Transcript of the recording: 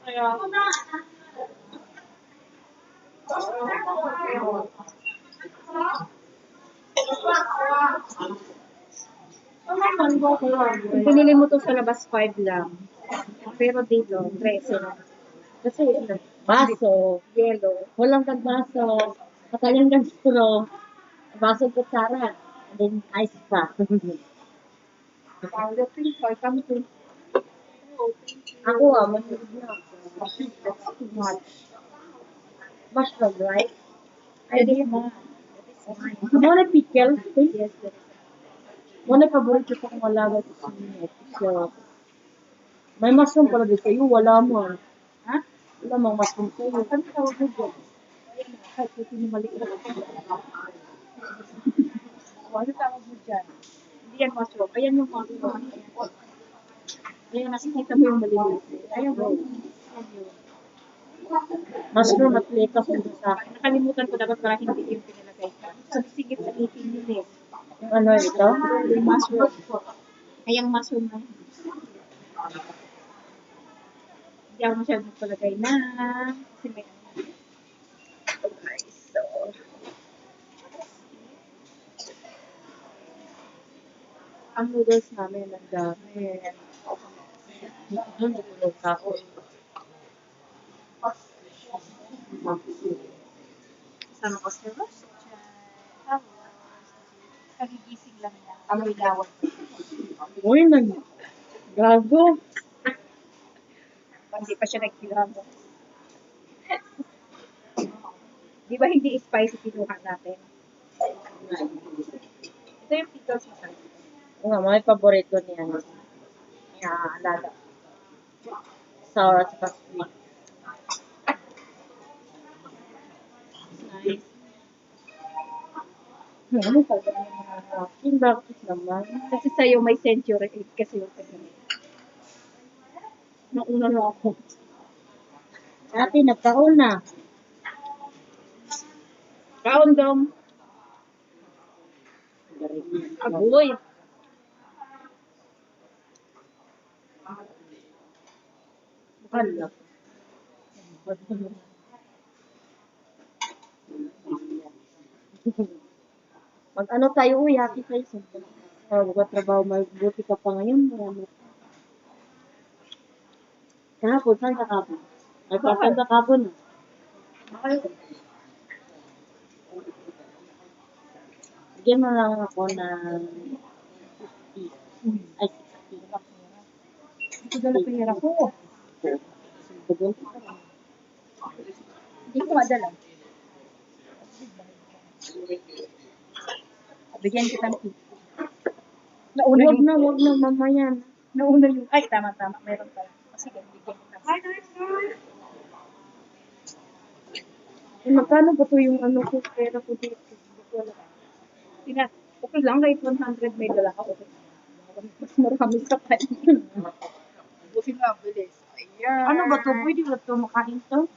Kaya, kung pinili mo to sa labas, 5 lang. Pero dito, 13 lang. Kasi, Baso. yellow. Walang kagbaso. Katagang kang straw. Baso kutsara. And then ice pa. Powder pink, kami to. Ako mahilig na ako. That's too much. Mushroom, right? That is mine. Ano na pickle? Yes, that is. Ano na paborito ko kung wala ba ito sa inyo? So, may mushroom pala dito. Yung wala mo. Ha? Wala mong mushroom sa'yo. Ano tawag mo dyan? Kahit kung maliit na. Ano tawag mo dyan? Hindi yan mushroom. Ayan yung mushroom. Ayan, nakikita mo yung maliliit. Ayan mo. Ayan yun. Mushroom at lettuce yung sa akin. Nakalimutan ko dapat para hindi yung pinalagay ka. Sumsigit sa itin yun eh. Yung ano ito? Yung mushroom. Ay, yung mushroom na. Hindi ako masyadong nagpalagay na. Kasi may ano. Okay, so. Ang noodles namin, ang dami. Doon dito sa ako. Kasama ko si Ross. Kagigising lang niya. Amoy lawak. Uy, gago. Hindi pa siya nagkilamo. Di ba hindi spicy kinuha natin? Ito yung pickles mo tayo. Nga, may paborito niya. Nga, alaga. Sour at saka sweet. Nice. Ano pa ba yung mga akin? Bakit naman? Kasi sa'yo may century 8 kasi yung tagal. Nauna na ako. Ate, nagkaon na. Kaon dong. Agoy. Hala. Mag-ano tayo, uy, happy tayo. Trabaho, mabuti ka pa ngayon. Marami. Kahapon, saan ka kapon? Nagpasan ka kapon. Bigyan mo lang ako ng 50. Ay, 60. Ito dala pera ko. Bugol. Hindi ko madala. Bigyan kita ng 50. Nauna Huwag yung, na, mamaya na. nauna yung, ay, tama. Meron pala. Sige, bigyan kita. Magkano ba to yung ano ko, pera ko dito? Wala. Okay lang, kahit 100 may dala ka, okay. Mas marami sa kanya. Busin na, bilis. Ayan. Ano ba to? Pwede ba to makain to?